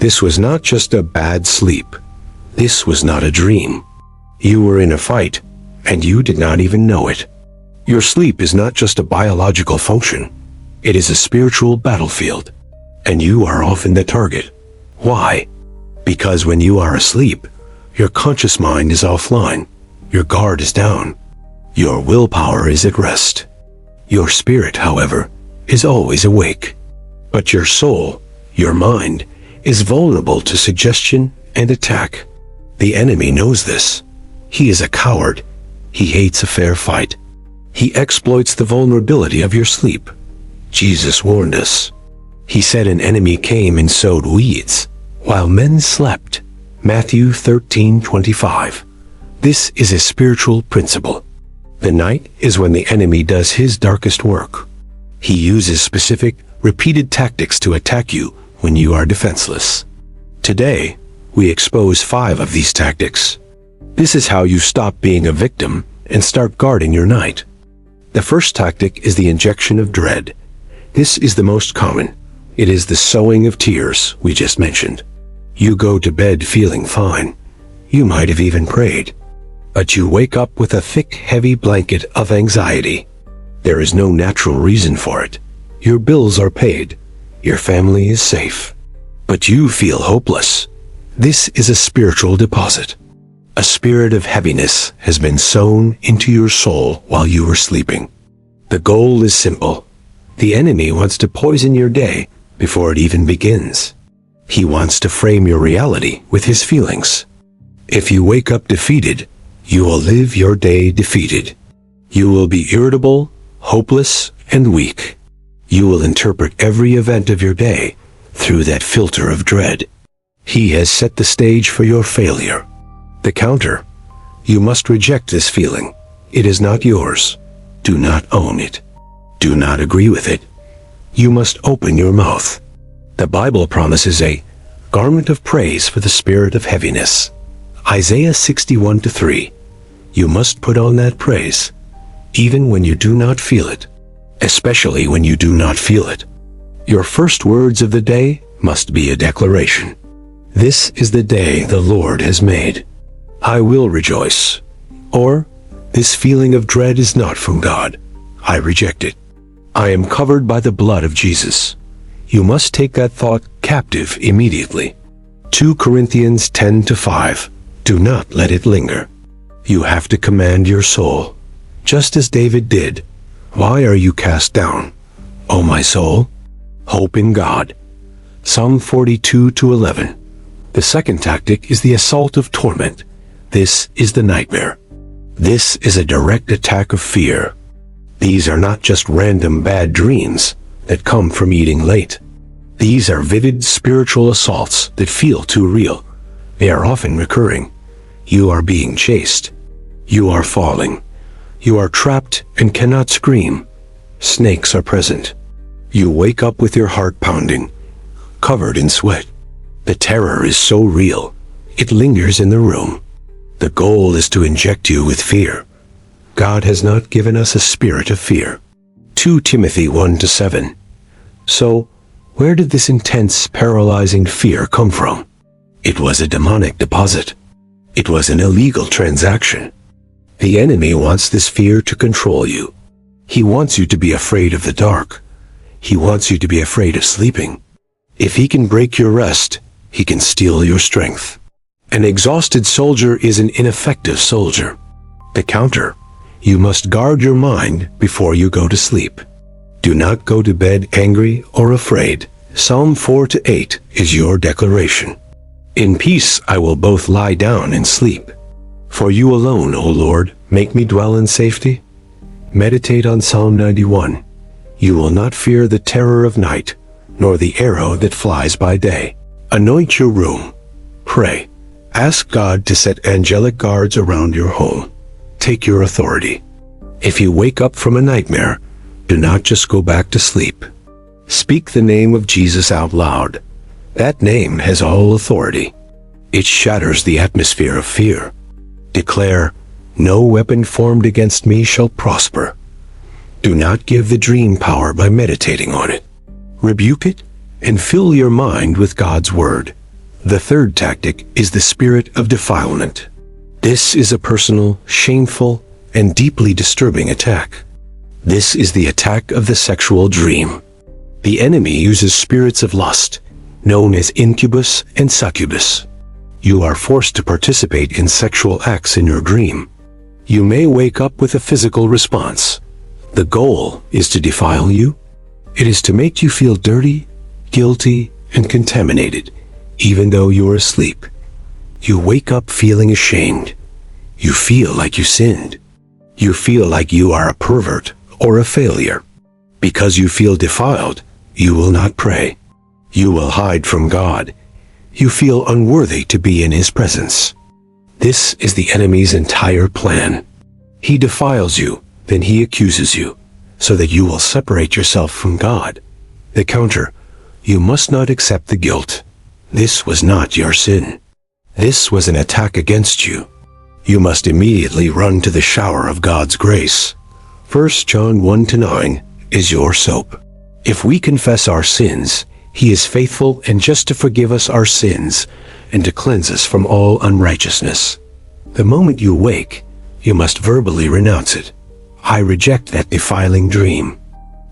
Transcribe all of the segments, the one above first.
This was not just a bad sleep. This was not a dream. You were in a fight, and you did not even know it. Your sleep is not just a biological function. It is a spiritual battlefield, and you are often the target. Why? Because when you are asleep, your conscious mind is offline, your guard is down, your willpower is at rest. Your spirit, however, is always awake. But your soul, your mind, is vulnerable to suggestion and attack. The enemy knows this. He is a coward. He hates a fair fight. He exploits the vulnerability of your sleep. Jesus warned us. He said an enemy came and sowed weeds while men slept. Matthew 13:25. This is a spiritual principle. The night is when the enemy does his darkest work. He uses specific, repeated tactics to attack you when you are defenseless. Today, we expose 5 of these tactics. This is how you stop being a victim and start guarding your night. The first tactic is the injection of dread. This is the most common. It is the sowing of tears we just mentioned. You go to bed feeling fine. You might have even prayed. But you wake up with a thick, heavy blanket of anxiety. There is no natural reason for it. Your bills are paid. Your family is safe. But you feel hopeless. This is a spiritual deposit. A spirit of heaviness has been sown into your soul while you were sleeping. The goal is simple. The enemy wants to poison your day before it even begins. He wants to frame your reality with his feelings. If you wake up defeated, you will live your day defeated. You will be irritable, hopeless, and weak. You will interpret every event of your day through that filter of dread. He has set the stage for your failure. The counter: you must reject this feeling. It is not yours. Do not own it. Do not agree with it. You must open your mouth. The Bible promises a garment of praise for the spirit of heaviness. Isaiah 61:3. You must put on that praise, even when you do not feel it, especially when you do not feel it. Your first words of the day must be a declaration. This is the day the Lord has made. I will rejoice. Or, this feeling of dread is not from God. I reject it. I am covered by the blood of Jesus. You must take that thought captive immediately. 2 Corinthians 10:5. Do not let it linger. You have to command your soul, just as David did. Why are you cast down, O my soul? Hope in God. Psalm 42:11. The second tactic is the assault of torment. This is the nightmare. This is a direct attack of fear. These are not just random bad dreams that come from eating late. These are vivid spiritual assaults that feel too real. They are often recurring. You are being chased. You are falling. You are trapped and cannot scream. Snakes are present. You wake up with your heart pounding, covered in sweat. The terror is so real, it lingers in the room. The goal is to inject you with fear. God has not given us a spirit of fear. 2 Timothy 1:7. So, where did this intense, paralyzing fear come from? It was a demonic deposit. It was an illegal transaction. The enemy wants this fear to control you. He wants you to be afraid of the dark. He wants you to be afraid of sleeping. If he can break your rest, he can steal your strength. An exhausted soldier is an ineffective soldier. The counter: you must guard your mind before you go to sleep. Do not go to bed angry or afraid. Psalm 4:8 is your declaration. In peace I will both lie down and sleep. For you alone, O Lord, make me dwell in safety. Meditate on Psalm 91. You will not fear the terror of night, nor the arrow that flies by day. Anoint your room. Pray. Ask God to set angelic guards around your home. Take your authority. If you wake up from a nightmare, do not just go back to sleep. Speak the name of Jesus out loud. That name has all authority. It shatters the atmosphere of fear. Declare, no weapon formed against me shall prosper. Do not give the dream power by meditating on it. Rebuke it and fill your mind with God's word. The third tactic is the spirit of defilement. This is a personal, shameful, and deeply disturbing attack. This is the attack of the sexual dream. The enemy uses spirits of lust, known as incubus and succubus. You are forced to participate in sexual acts in your dream. You may wake up with a physical response. The goal is to defile you. It is to make you feel dirty, guilty, and contaminated, even though you are asleep. You wake up feeling ashamed. You feel like you sinned. You feel like you are a pervert or a failure. Because you feel defiled, you will not pray. You will hide from God. You feel unworthy to be in His presence. This is the enemy's entire plan. He defiles you, then he accuses you, so that you will separate yourself from God. The counter: you must not accept the guilt. This was not your sin. This was an attack against you. You must immediately run to the shower of God's grace. 1 John 1-9 is your soap. If we confess our sins, He is faithful and just to forgive us our sins and to cleanse us from all unrighteousness. The moment you wake, you must verbally renounce it. I reject that defiling dream.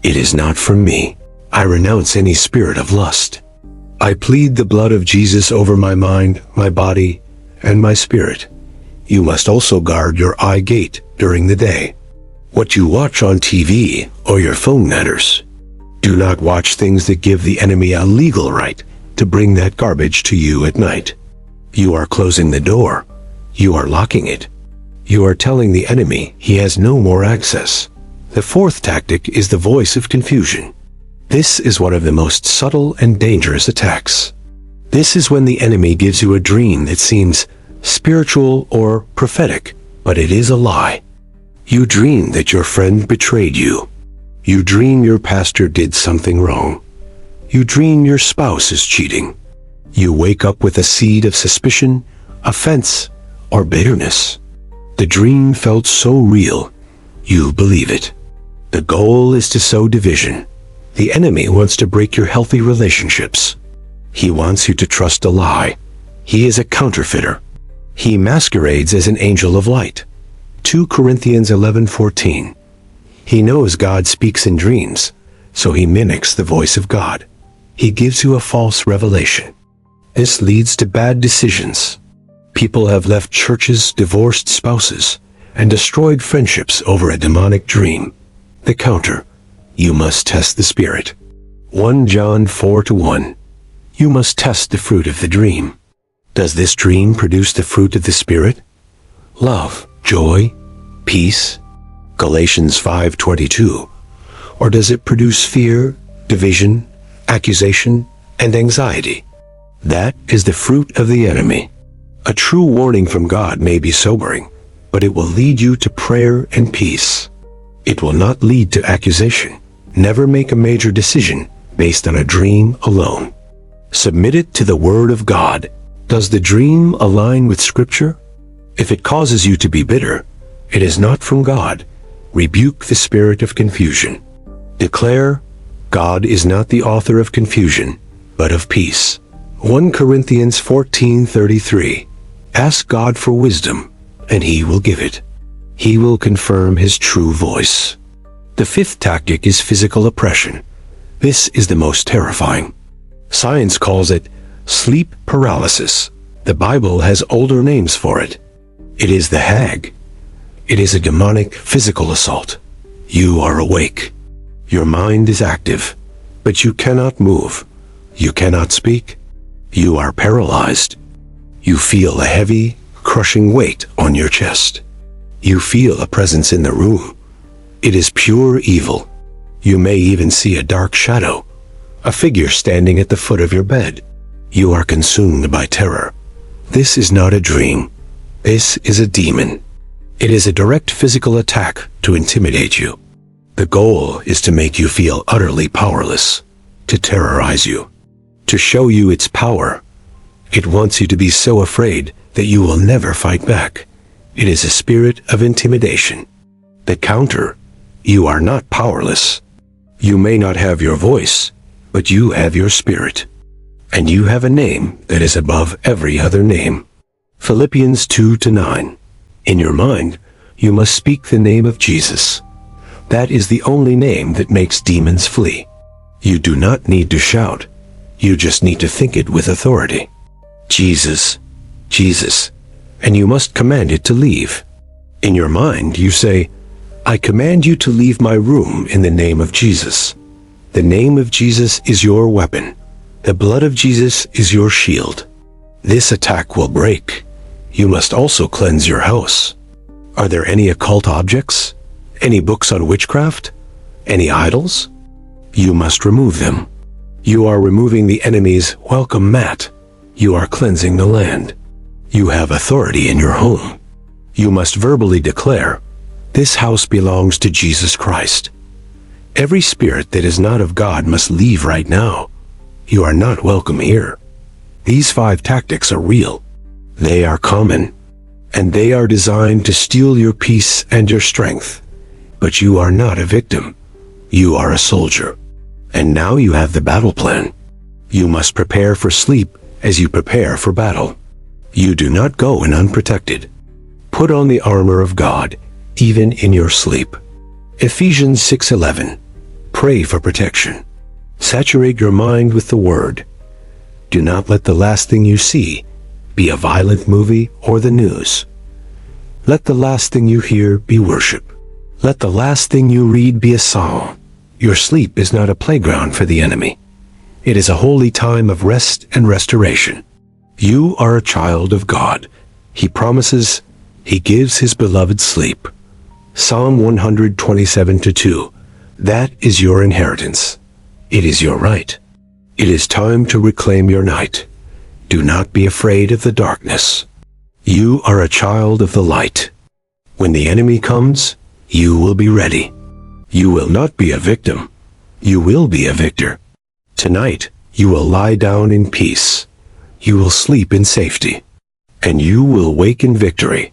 It is not from me. I renounce any spirit of lust. I plead the blood of Jesus over my mind, my body, and my spirit. You must also guard your eye gate during the day. What you watch on TV or your phone matters. Do not watch things that give the enemy a legal right to bring that garbage to you at night. You are closing the door. You are locking it. You are telling the enemy he has no more access. The fourth tactic is the voice of confusion. This is one of the most subtle and dangerous attacks. This is when the enemy gives you a dream that seems spiritual or prophetic, but it is a lie. You dream that your friend betrayed you. You dream your pastor did something wrong. You dream your spouse is cheating. You wake up with a seed of suspicion, offense, or bitterness. The dream felt so real, you believe it. The goal is to sow division. The enemy wants to break your healthy relationships. He wants you to trust a lie. He is a counterfeiter. He masquerades as an angel of light. 2 Corinthians 11:14. He knows God speaks in dreams, so he mimics the voice of God. He gives you a false revelation. This leads to bad decisions. People have left churches, divorced spouses, and destroyed friendships over a demonic dream. The counter: you must test the spirit. 1 John 4:1. You must test the fruit of the dream. Does this dream produce the fruit of the Spirit? Love, joy, peace, Galatians 5:22. Or does it produce fear, division, accusation, and anxiety? That is the fruit of the enemy. A true warning from God may be sobering, but it will lead you to prayer and peace. It will not lead to accusation. Never make a major decision based on a dream alone. Submit it to the Word of God. Does the dream align with Scripture? If it causes you to be bitter, it is not from God. Rebuke the spirit of confusion. Declare, God is not the author of confusion, but of peace. 1 Corinthians 14:33. Ask God for wisdom, and He will give it. He will confirm His true voice. The fifth tactic is physical oppression. This is the most terrifying. Science calls it sleep paralysis. The Bible has older names for it. It is the Hag. It is a demonic physical assault. You are awake. Your mind is active, but you cannot move. You cannot speak. You are paralyzed. You feel a heavy, crushing weight on your chest. You feel a presence in the room. It is pure evil. You may even see a dark shadow, a figure standing at the foot of your bed. You are consumed by terror. This is not a dream. This is a demon. It is a direct physical attack to intimidate you. The goal is to make you feel utterly powerless, to terrorize you, to show you its power. It wants you to be so afraid that you will never fight back. It is a spirit of intimidation. The counter: you are not powerless. You may not have your voice, but you have your spirit. and you have a name that is above every other name. Philippians 2:9. In your mind, you must speak the name of Jesus. That is the only name that makes demons flee. You do not need to shout. You just need to think it with authority. Jesus, Jesus, and you must command it to leave. In your mind, you say, I command you to leave my room in the name of Jesus. The name of Jesus is your weapon. The blood of Jesus is your shield. This attack will break. You must also cleanse your house. Are there any occult objects? Any books on witchcraft? Any idols? You must remove them. You are removing the enemy's welcome mat. You are cleansing the land. You have authority in your home. You must verbally declare, this house belongs to Jesus Christ. Every spirit that is not of God must leave right now. You are not welcome here. These 5 tactics are real. They are common, and they are designed to steal your peace and your strength. But you are not a victim. You are a soldier. And now you have the battle plan. You must prepare for sleep as you prepare for battle. You do not go in unprotected. Put on the armor of God, even in your sleep. Ephesians 6:11. Pray for protection. Saturate your mind with the Word. Do not let the last thing you see be a violent movie or the news. Let the last thing you hear be worship. Let the last thing you read be a psalm. Your sleep is not a playground for the enemy. It is a holy time of rest and restoration. You are a child of God. He promises, He gives His beloved sleep. Psalm 127:2. That is your inheritance. It is your right. It is time to reclaim your night. Do not be afraid of the darkness. You are a child of the light. When the enemy comes, you will be ready. You will not be a victim. You will be a victor. Tonight, you will lie down in peace. You will sleep in safety. And you will wake in victory.